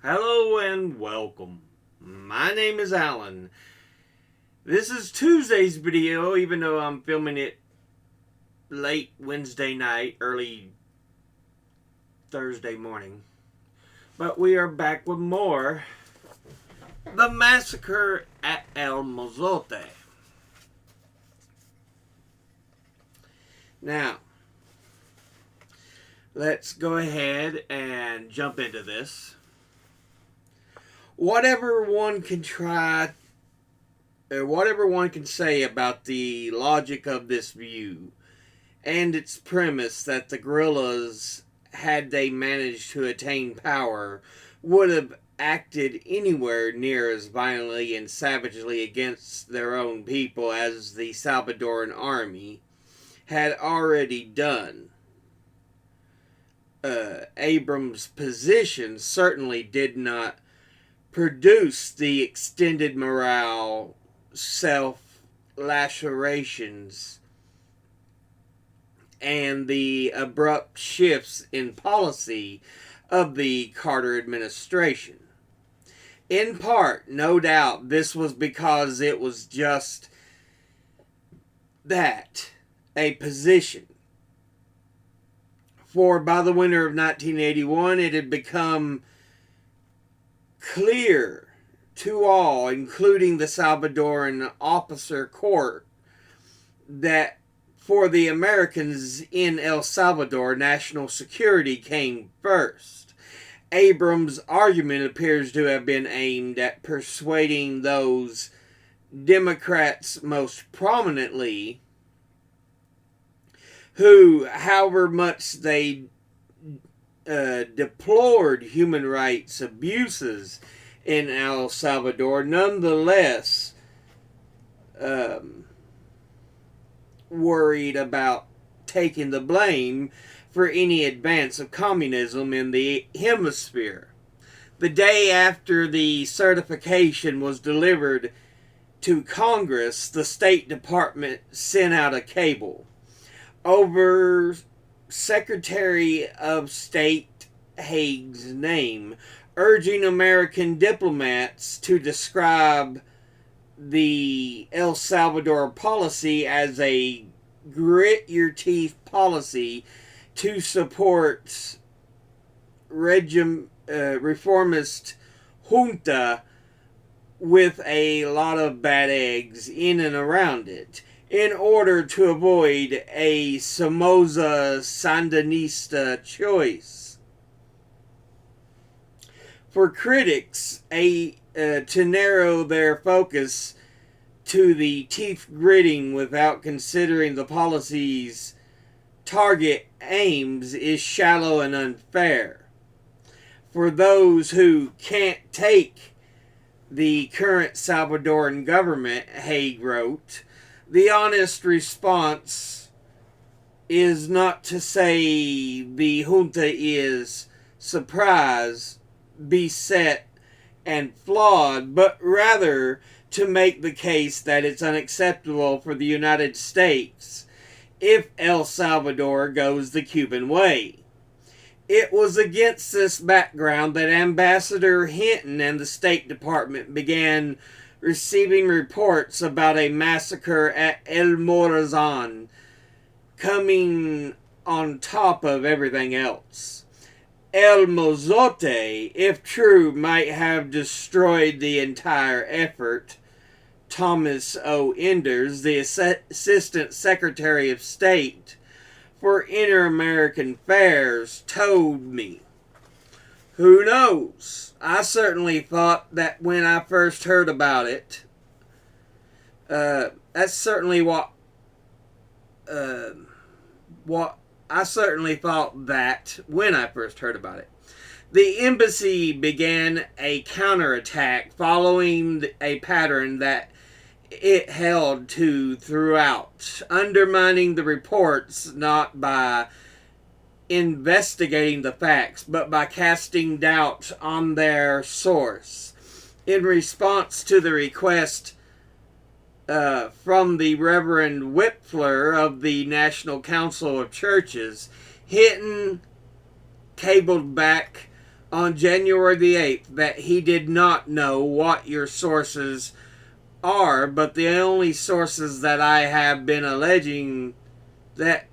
Hello and welcome. My name is Alan. This is Tuesday's video, even though I'm filming it late Wednesday night, early Thursday morning. But we are back with more. The Massacre at El Mozote. Now, let's go ahead and jump into this. Whatever one can say about the logic of this view and its premise that the guerrillas, had they managed to attain power, would have acted anywhere near as violently and savagely against their own people as the Salvadoran army had already done. Abram's position certainly did not produce the extended morale, self-lacerations, and the abrupt shifts in policy of the Carter administration. In part, no doubt, this was because it was just that, a position. For by the winter of 1981, it had become clear to all, including the Salvadoran officer court, that for the Americans in El Salvador, national security came first. Abrams' argument appears to have been aimed at persuading those Democrats most prominently, who, however much they deplored human rights abuses in El Salvador, nonetheless worried about taking the blame for any advance of communism in the hemisphere. The day after the certification was delivered to Congress, the State Department sent out a cable over Secretary of State Haig's name, urging American diplomats to describe the El Salvador policy as a grit-your-teeth policy to support reformist junta with a lot of bad eggs in and around it, in order to avoid a Somoza Sandinista choice. For critics, to narrow their focus to the teeth gritting without considering the policy's target aims is shallow and unfair. For those who can't take the current Salvadoran government, Haig wrote, the honest response is not to say the junta is surprised, beset, and flawed, but rather to make the case that it's unacceptable for the United States if El Salvador goes the Cuban way. It was against this background that Ambassador Hinton and the State Department began receiving reports about a massacre at El Morazan, coming on top of everything else. El Mozote, if true, might have destroyed the entire effort. Thomas O. Enders, the Assistant Secretary of State for Inter-American Affairs, told me. Who knows? I certainly thought that when I first heard about it, that's certainly what I certainly thought that when I first heard about it. The embassy began a counterattack following a pattern that it held to throughout, undermining the reports not by investigating the facts, but by casting doubt on their source. In response to the request from the Reverend Whipfler of the National Council of Churches, Hinton cabled back on January the 8th that he did not know what your sources are, but the only sources that I have been alleging that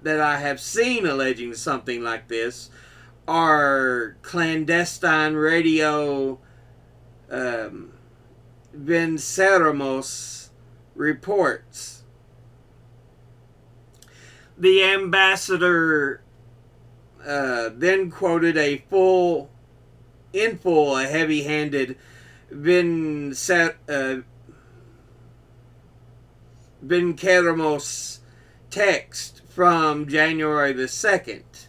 I have seen alleging something like this are clandestine radio Venceremos reports. The ambassador then quoted a heavy-handed Venceremos text from January the 2nd,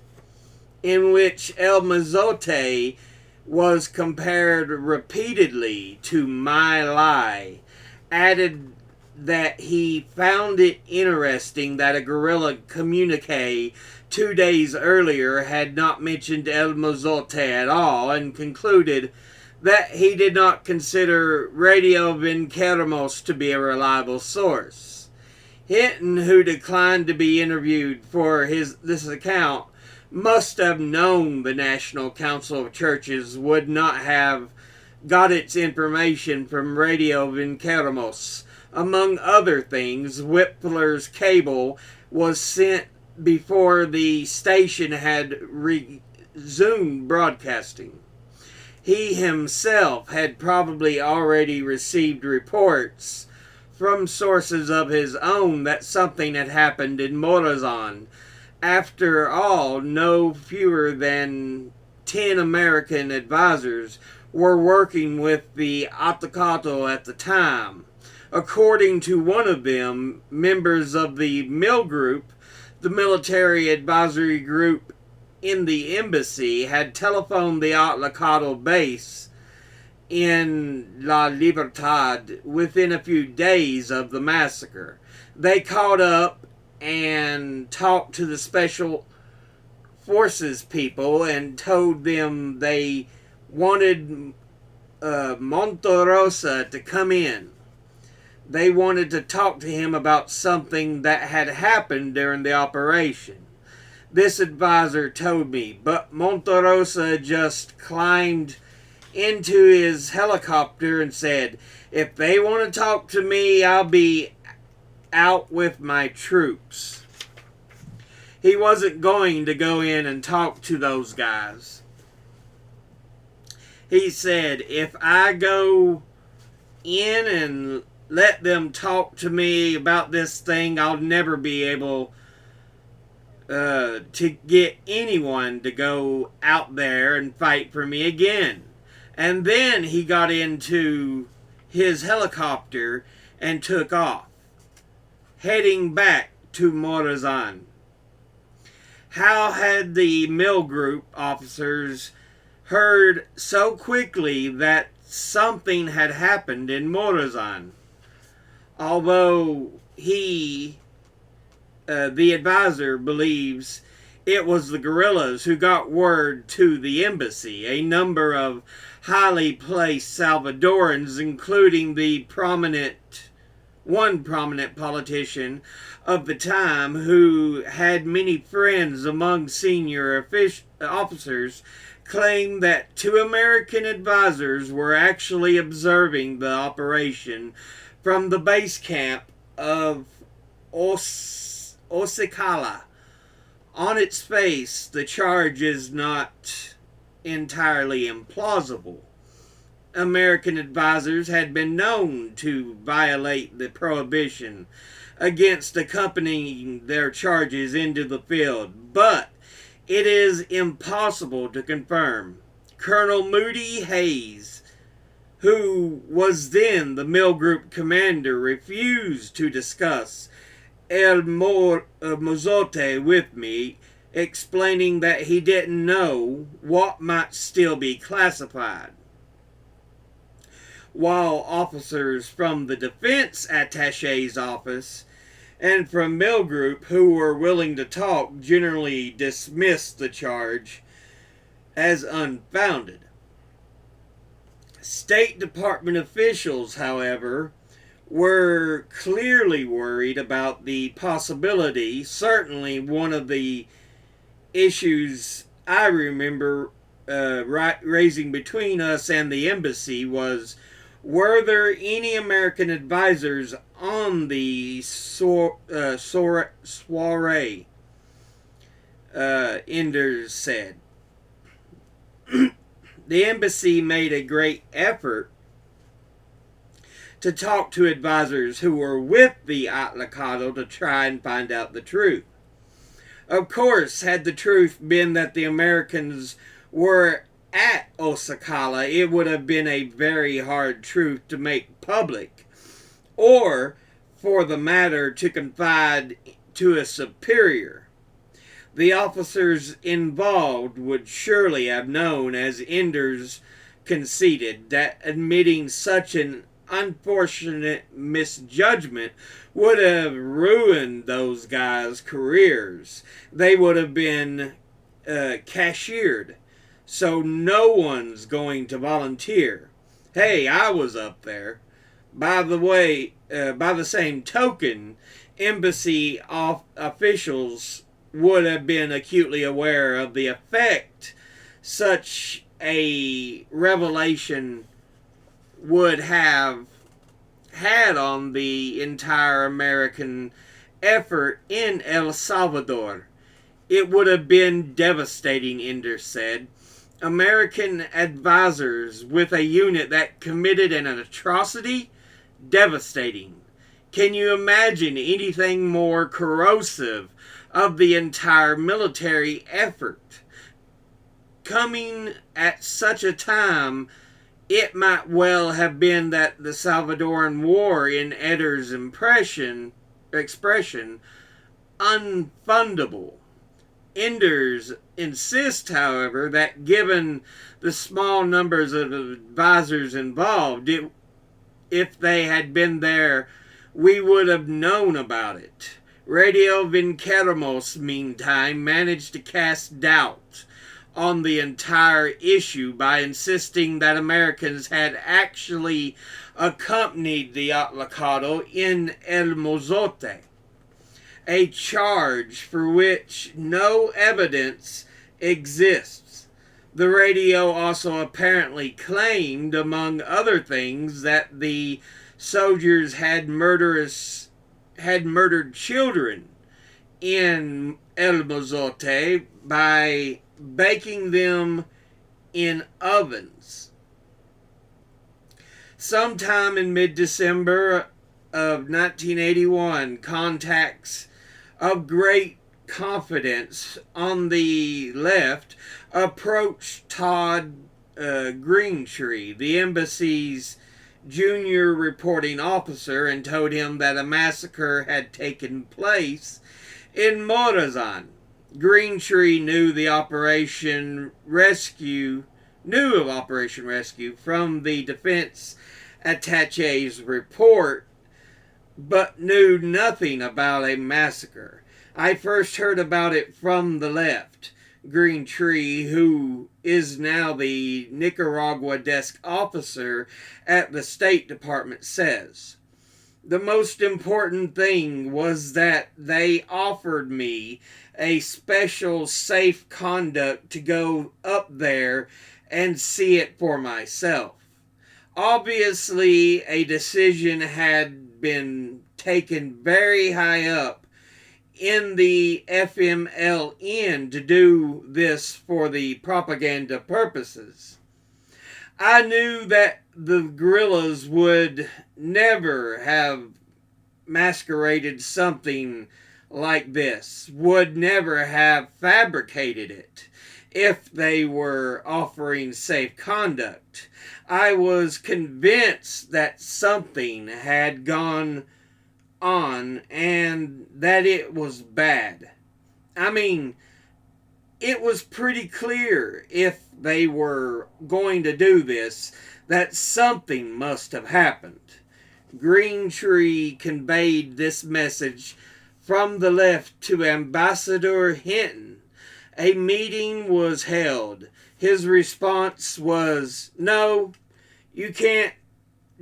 in which El Mozote was compared repeatedly to My Lai, added that he found it interesting that a guerrilla communique 2 days earlier had not mentioned El Mozote at all, and concluded that he did not consider Radio Venceremos to be a reliable source. Hinton, who declined to be interviewed for this account, must have known the National Council of Churches would not have got its information from Radio Venceremos. Among other things, Whippler's cable was sent before the station had resumed broadcasting. He himself had probably already received reports from sources of his own that something had happened in Morazan. After all, no fewer than 10 American advisors were working with the Atacado at the time. According to one of them, members of the Mill Group, the military advisory group in the embassy, had telephoned the Atacado base in La Libertad within a few days of the massacre. They called up and talked to the special forces people and told them they wanted Monterosa to come in. They wanted to talk to him about something that had happened during the operation. This advisor told me, but Monterosa just climbed into his helicopter and said, "If they want to talk to me, I'll be out with my troops." He wasn't going to go in and talk to those guys. He said, "If I go in and let them talk to me about this thing, I'll never be able to get anyone to go out there and fight for me again." And then he got into his helicopter and took off, heading back to Morazan. How had the Mill Group officers heard so quickly that something had happened in Morazan? Although the advisor, believes it was the guerrillas who got word to the embassy. A number of highly placed Salvadorans, including one prominent politician of the time who had many friends among senior officers, claimed that 2 American advisors were actually observing the operation from the base camp of Osicala. On its face, the charge is not entirely implausible. American advisors had been known to violate the prohibition against accompanying their charges into the field, but it is impossible to confirm. Colonel Moody Hayes, who was then the Mill Group commander, refused to discuss El Mozote with me, explaining that he didn't know what might still be classified. While officers from the defense attaché's office and from Mill Group who were willing to talk generally dismissed the charge as unfounded. State Department officials, however, were clearly worried about the possibility. Certainly one of the issues I remember raising between us and the embassy was, were there any American advisors on the soiree? Enders said. The embassy made a great effort to talk to advisors who were with the Atlacado to try and find out the truth. Of course, had the truth been that the Americans were at Osakala, it would have been a very hard truth to make public, or for the matter to confide to a superior. The officers involved would surely have known, as Enders conceded, that admitting such an unfortunate misjudgment would have ruined those guys' careers. They would have been cashiered. So no one's going to volunteer. Hey, I was up there. By the way, by the same token, embassy officials would have been acutely aware of the effect such a revelation would have had on the entire American effort in El Salvador. It would have been devastating, Ender said. American advisors with a unit that committed an atrocity? Devastating. Can you imagine anything more corrosive of the entire military effort? Coming at such a time, it might well have been that the Salvadoran War, in Eder's expression, unfundable. Enders insists, however, that given the small numbers of advisors involved, if they had been there, we would have known about it. Radio Vinceramos, meantime, managed to cast doubt on the entire issue by insisting that Americans had actually accompanied the Atlacado in El Mozote, a charge for which no evidence exists. The radio also apparently claimed, among other things, that the soldiers had murdered children in El Mozote by baking them in ovens. Sometime in mid-December of 1981, contacts of great confidence on the left approached Todd Greentree, the embassy's junior reporting officer, and told him that a massacre had taken place in Morazan. Greentree knew of Operation Rescue from the defense attache's report, but knew nothing about a massacre. I first heard about it from the left. Greentree, who is now the Nicaragua desk officer at the State Department, says. The most important thing was that they offered me a special safe conduct to go up there and see it for myself. Obviously, a decision had been taken very high up in the FMLN to do this for the propaganda purposes. I knew that the guerrillas would never have masqueraded something like this, would never have fabricated it if they were offering safe conduct. I was convinced that something had gone on and that it was bad. I mean, it was pretty clear if they were going to do this that something must have happened. Greentree conveyed this message from the left to Ambassador Hinton. A meeting was held. His response was, "No, you can't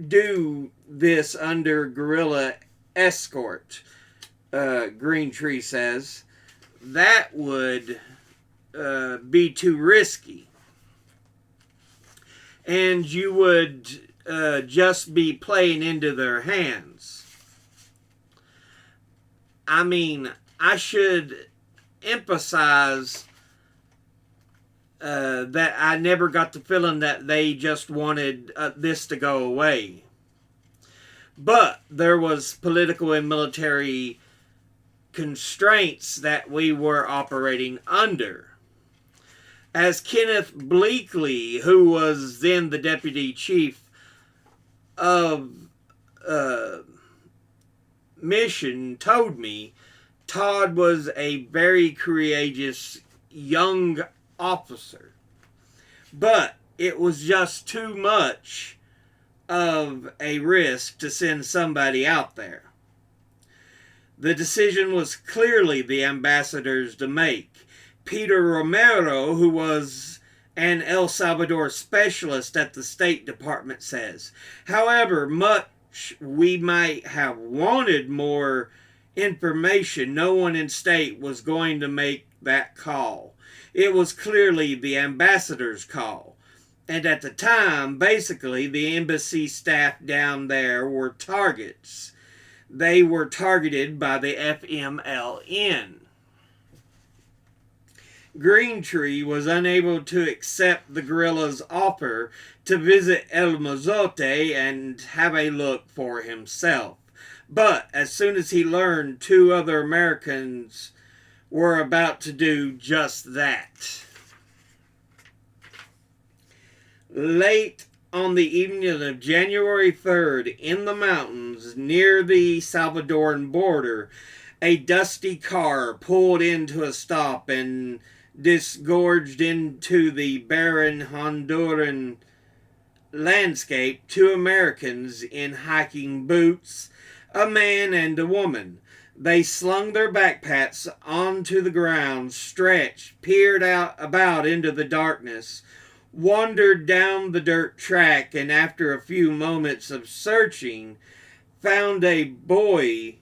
do this under guerrilla escort," Greentree says. That would be too risky. and you would just be playing into their hands. I mean, I should emphasize that I never got the feeling that they just wanted this to go away. But there was political and military constraints that we were operating under. As Kenneth Bleakley, who was then the deputy chief of mission, told me, Todd was a very courageous young officer. But it was just too much of a risk to send somebody out there. The decision was clearly the ambassador's to make. Peter Romero, who was an El Salvador specialist at the State Department, says, however much we might have wanted more information, no one in state was going to make that call. It was clearly the ambassador's call. And at the time, basically, the embassy staff down there were targets. They were targeted by the FMLN. Greentree was unable to accept the guerrillas' offer to visit El Mozote and have a look for himself. But as soon as he learned two other Americans were about to do just that. Late on the evening of January 3rd, in the mountains near the Salvadoran border, a dusty car pulled into a stop and disgorged into the barren Honduran landscape two Americans in hiking boots, a man and a woman. They slung their backpacks onto the ground, stretched, peered out about into the darkness, wandered down the dirt track, and after a few moments of searching, found a boy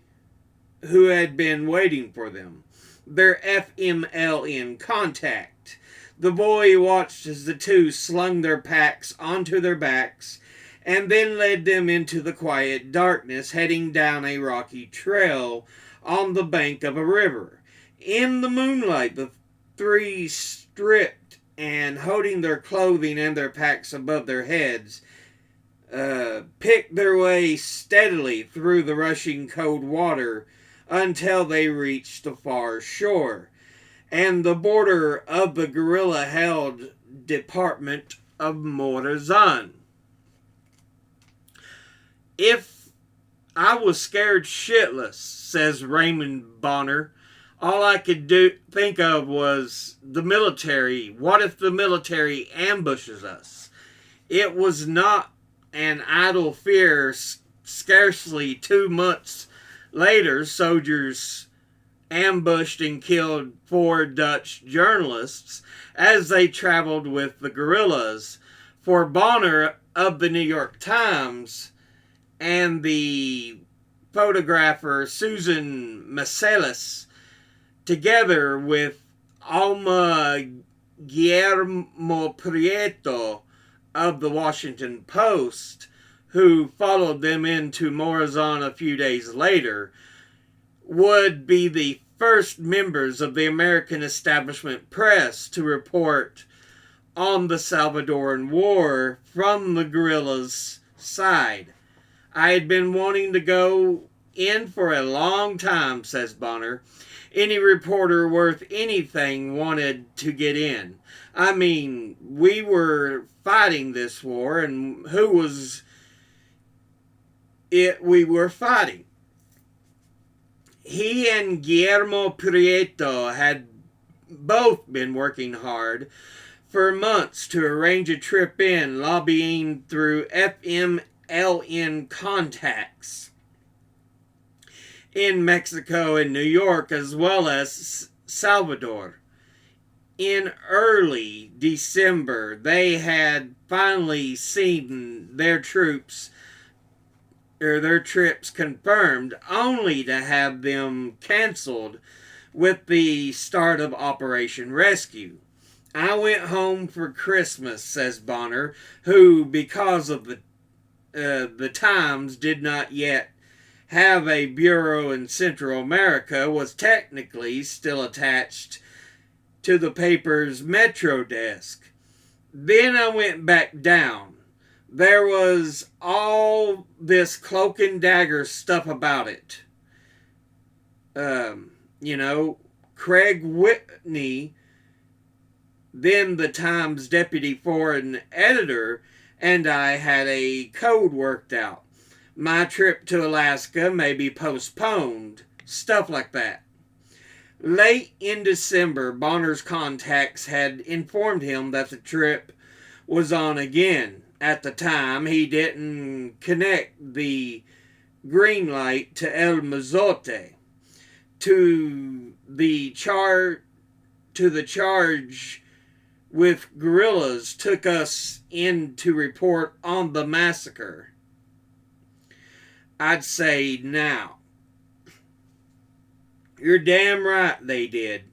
who had been waiting for them, their FMLN contact. The boy watched as the two slung their packs onto their backs and then led them into the quiet darkness, heading down a rocky trail on the bank of a river. In the moonlight, the three, stripped and holding their clothing and their packs above their heads, picked their way steadily through the rushing cold water until they reached the far shore and the border of the guerrilla-held department of Morazan. If I was scared shitless, says Raymond Bonner, all I could think of was the military. What if the military ambushes us? It was not an idle fear. Scarcely 2 months later, soldiers ambushed and killed 4 Dutch journalists as they traveled with the guerrillas. For Bonner of the New York Times and the photographer Susan Massacre, together with Alma Guillermo Prieto of the Washington Post, who followed them into Morazan a few days later, would be the first members of the American establishment press to report on the Salvadoran War from the guerrillas' side. I had been wanting to go in for a long time, says Bonner. Any reporter worth anything wanted to get in. I mean, we were fighting this war, and who was it we were fighting? He and Guillermo Prieto had both been working hard for months to arrange a trip in, lobbying through FMLN contacts in Mexico and New York, as well as Salvador. In early December, they had finally seen their trips confirmed, only to have them canceled with the start of Operation Rescue. I went home for Christmas, says Bonner, who, because of the Times did not yet have a bureau in Central America, was technically still attached to the paper's Metro desk. Then I went back down. There was all this cloak and dagger stuff about it. You know, Craig Whitney, then the Times deputy foreign editor, and I had a code worked out. My trip to Alaska may be postponed. Stuff like that. Late in December, Bonner's contacts had informed him that the trip was on again. At the time, he didn't connect the green light to El Mozote. The charge with guerrillas took us in to report on the massacre. I'd say now. You're damn right they did,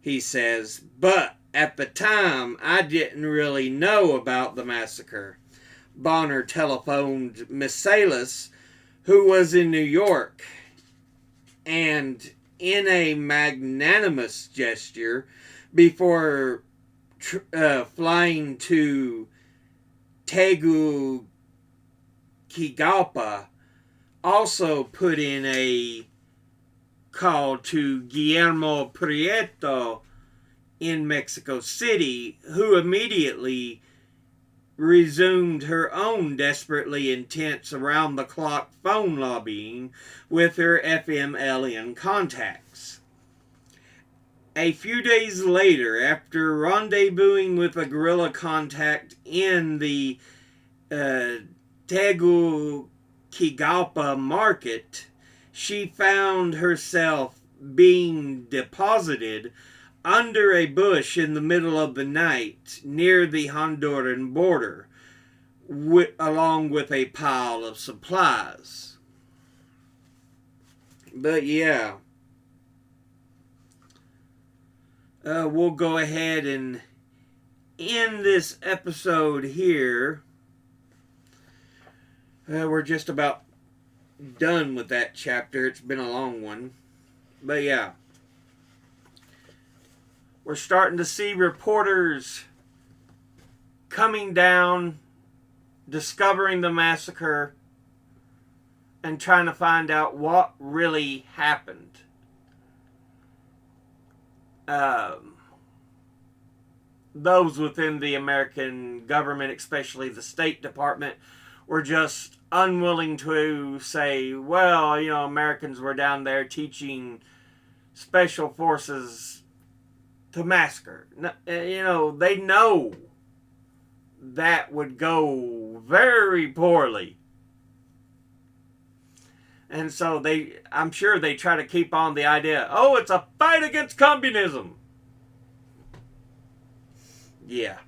he says, but at the time I didn't really know about the massacre. Bonner telephoned Miss Salas, who was in New York, and in a magnanimous gesture, before flying to Tegucigalpa, also put in a call to Guillermo Prieto in Mexico City, who immediately resumed her own desperately intense around-the-clock phone lobbying with her FMLN contacts. A few days later, after rendezvousing with a guerrilla contact in the Tegucigalpa market, she found herself being deposited under a bush in the middle of the night near the Honduran border, along with a pile of supplies. But yeah, we'll go ahead and end this episode here. We're just about done with that chapter. It's been a long one. But yeah, we're starting to see reporters coming down, discovering the massacre, and trying to find out what really happened. Those within the American government, especially the State Department, were just unwilling to say, well, you know, Americans were down there teaching special forces to massacre. You know, they know that would go very poorly. And so I'm sure they try to keep on the idea, oh, it's a fight against communism. Yeah.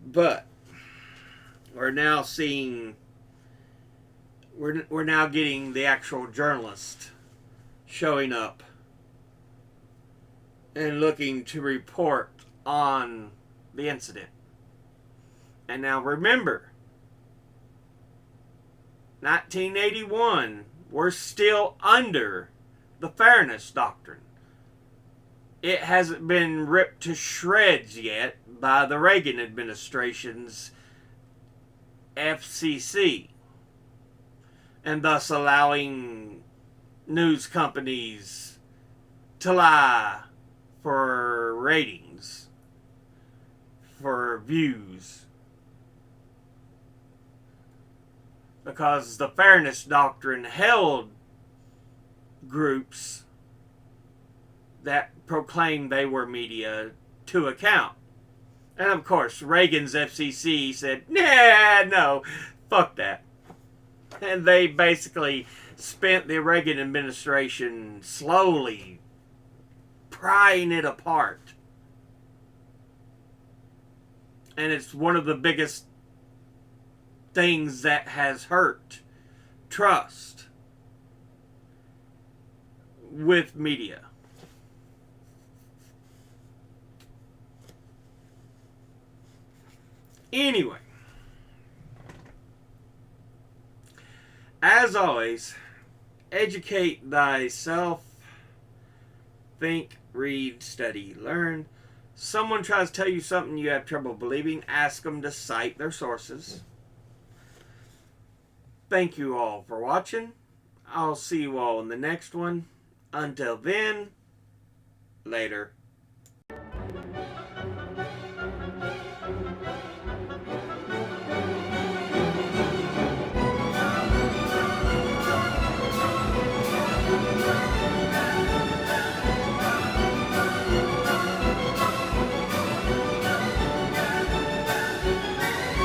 But we're now seeing, we're now getting the actual journalist showing up and looking to report on the incident. And now remember, 1981, we're still under the Fairness Doctrine. It hasn't been ripped to shreds yet by the Reagan administration's FCC, and thus allowing news companies to lie for ratings, for views. Because the Fairness Doctrine held groups that proclaimed they were media to account. And of course, Reagan's FCC said, nah, no, fuck that. And they basically spent the Reagan administration slowly prying it apart. And it's one of the biggest things that has hurt trust with media. Anyway, as always, educate thyself. Think, read, study, learn. Someone tries to tell you something you have trouble believing, ask them to cite their sources. Thank you all for watching. I'll see you all in the next one. Until then, later.